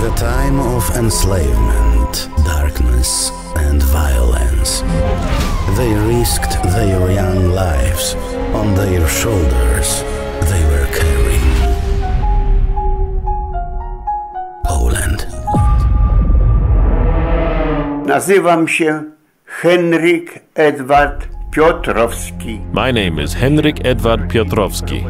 the time of enslavement, darkness, and violence, they risked their young lives. On their shoulders, they were carrying Poland. Nazywam się Henryk Edward Piotrowski. My name is Henryk Edward Piotrowski.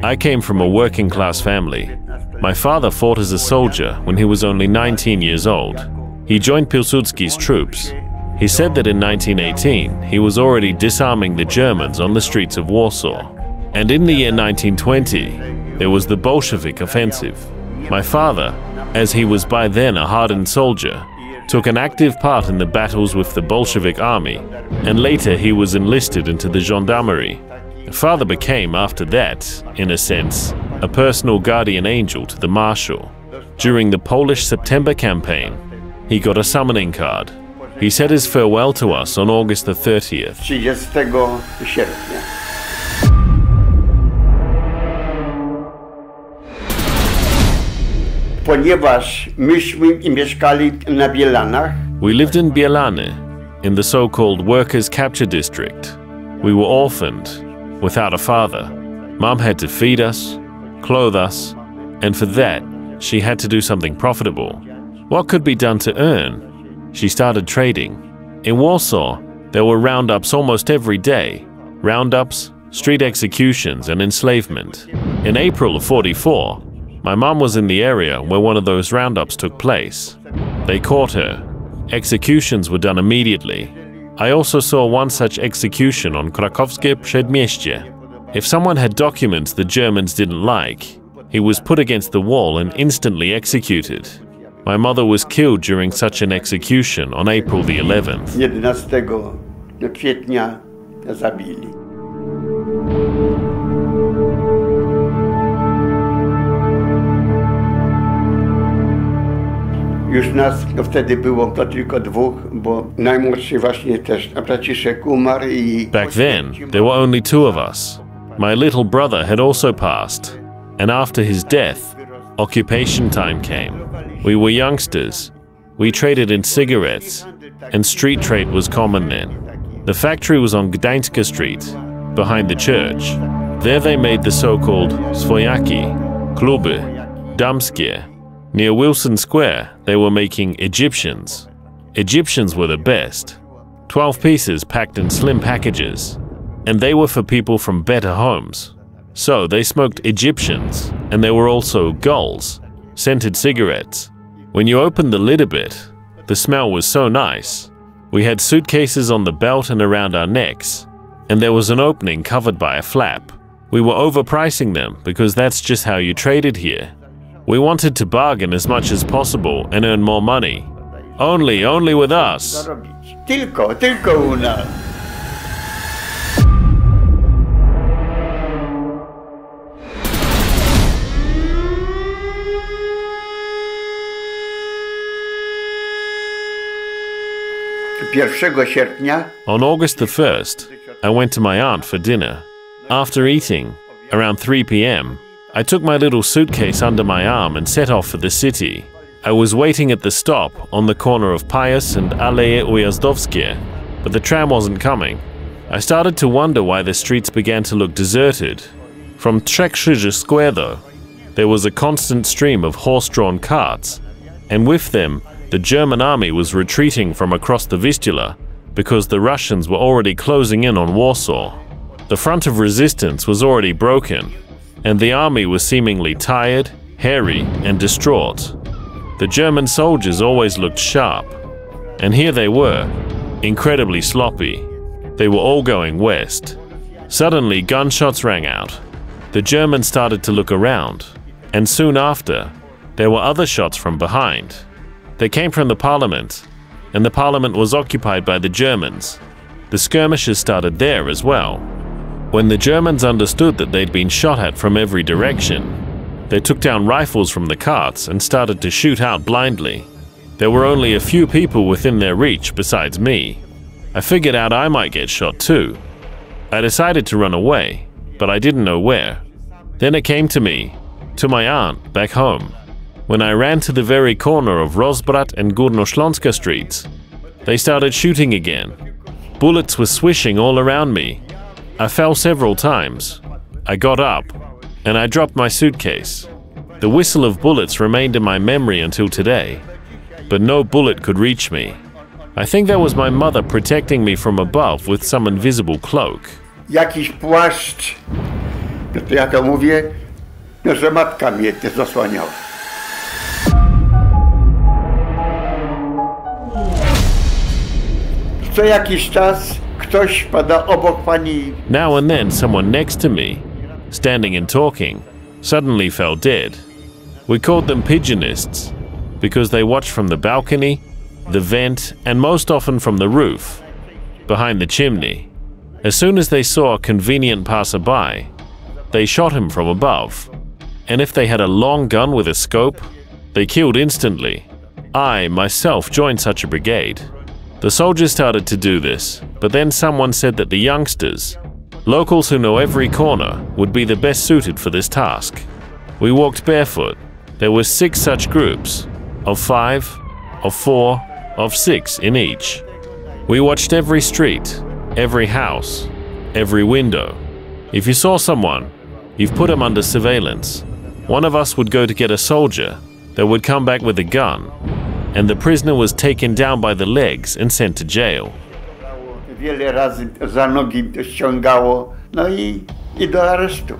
I came from a working-class family. My father fought as a soldier when he was only 19 years old. He joined Pilsudski's troops. He said that in 1918 he was already disarming the Germans on the streets of Warsaw. And in the year 1920, there was the Bolshevik offensive. My father, as he was by then a hardened soldier, took an active part in the battles with the Bolshevik army, and later he was enlisted into the gendarmerie. Father became, after that, in a sense, a personal guardian angel to the Marshal. During the Polish September campaign, he got a summoning card. He said his farewell to us on August the 30th. 30 sierpnia. Ponieważ myśmy mieszkali na Bielanach. We lived in Bielany, in the so-called workers' capture district. We were orphaned, without a father. Mom had to feed us, clothe us, and for that, she had to do something profitable. What could be done to earn? She started trading. In Warsaw, there were roundups almost every day. Roundups, street executions, and enslavement. In April of '44, my mom was in the area where one of those roundups took place. They caught her. Executions were done immediately. I also saw one such execution on Krakowskie Przedmieście. If someone had documents the Germans didn't like, he was put against the wall and instantly executed. My mother was killed during such an execution on April the 11th. 11 kwietnia zabili. Już nas wtedy było to tylko dwóch, bo najmłodszy właśnie też, a braciszek umarł i... Back then, there were only two of us. My little brother had also passed, and after his death, occupation time came. We were youngsters. We traded in cigarettes, and street trade was common then. The factory was on Gdańska Street, behind the church. There they made the so-called swojaki, kluby, damskie. Near Wilson Square, they were making Egyptians. Egyptians were the best. 12 pieces packed in slim packages. And they were for people from better homes. So they smoked Egyptians, and there were also gulls, scented cigarettes. When you opened the lid a bit, the smell was so nice. We had suitcases on the belt and around our necks, and there was an opening covered by a flap. We were overpricing them because that's just how you traded here. We wanted to bargain as much as possible and earn more money. Only with us. Tylko u nas. On August the 1st, I went to my aunt for dinner. After eating, around 3 p.m., I took my little suitcase under my arm and set off for the city. I was waiting at the stop on the corner of Pius and Aleje Ujazdowskie, but the tram wasn't coming. I started to wonder why the streets began to look deserted. From Trzech Square, though, there was a constant stream of horse-drawn carts, and with them, the German army was retreating from across the Vistula because the Russians were already closing in on Warsaw. The front of resistance was already broken, and the army was seemingly tired, hairy, and distraught. The German soldiers always looked sharp, and here they were, incredibly sloppy. They were all going west. Suddenly, gunshots rang out. The Germans started to look around, and soon after, there were other shots from behind. They came from the parliament, and the parliament was occupied by the Germans. The skirmishes started there as well. When the Germans understood that they'd been shot at from every direction, they took down rifles from the carts and started to shoot out blindly. There were only a few people within their reach besides me. I figured out I might get shot too. I decided to run away, but I didn't know where. Then it came to me, to my aunt back home. when I ran to the very corner of Rozbrat and Górnośląska streets. They started shooting again. Bullets were swishing all around me. I fell several times. I got up, and I dropped my suitcase. The whistle of bullets remained in my memory until today, but no bullet could reach me. I think that was my mother protecting me from above with some invisible cloak. Jakiś płaszcz, no to ja to mówię, no że matka mnie zasłaniała. Co jakiś czas ktoś pada obok pani. Now and then someone next to me, standing and talking, suddenly fell dead. We called them pigeonists because they watched from the balcony, the vent, and most often from the roof, behind the chimney. As soon as they saw a convenient passerby, they shot him from above. And if they had a long gun with a scope, they killed instantly. I, myself, joined such a brigade. The soldiers started to do this, but then someone said that the youngsters, locals who know every corner, would be the best suited for this task. We walked barefoot. There were 6 such groups, of 5, of 4, of 6 in each. We watched every street, every house, every window. If you saw someone, you've put him under surveillance. One of us would go to get a soldier that would come back with a gun, and the prisoner was taken down by the legs and sent to jail. Wiele razy za nogi ściągało, no i do aresztu.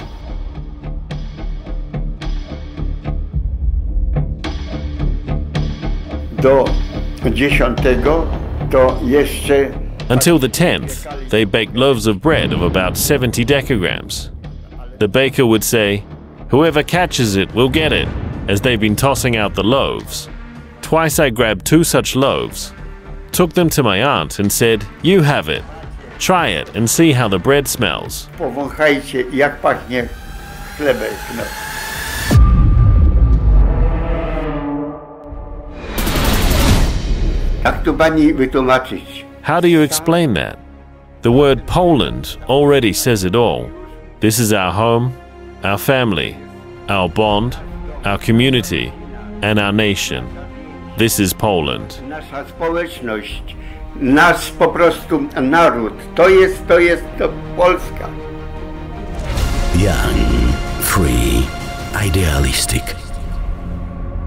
Do 10 to jeszcze. Until the 10th, they baked loaves of bread of about 70 decagrams. The baker would say, "Whoever catches it will get it," as they've been tossing out the loaves. Twice I grabbed 2 such loaves, took them to my aunt and said, "You have it. Try it and see how the bread smells." Powąchajcie, jak pachnie chlebek. No. Jak tu pani wytłumaczyć? How do you explain that? The word Poland already says it all. This is our home, our family, our bond, our community, and our nation. This is Poland. Nasza społeczność, nasz po prostu naród, to jest Polska. Young, free, idealistic.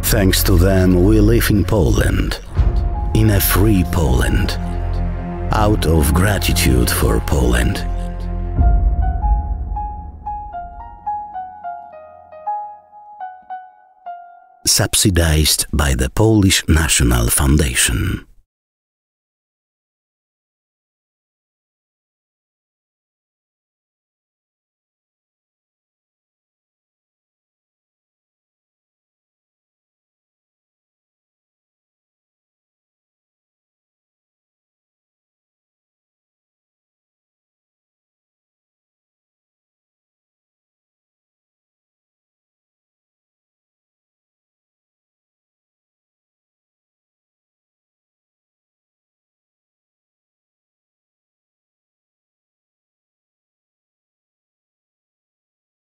Thanks to them we live in Poland, in a free Poland, out of gratitude for Poland. Subsidized by the Polish National Foundation.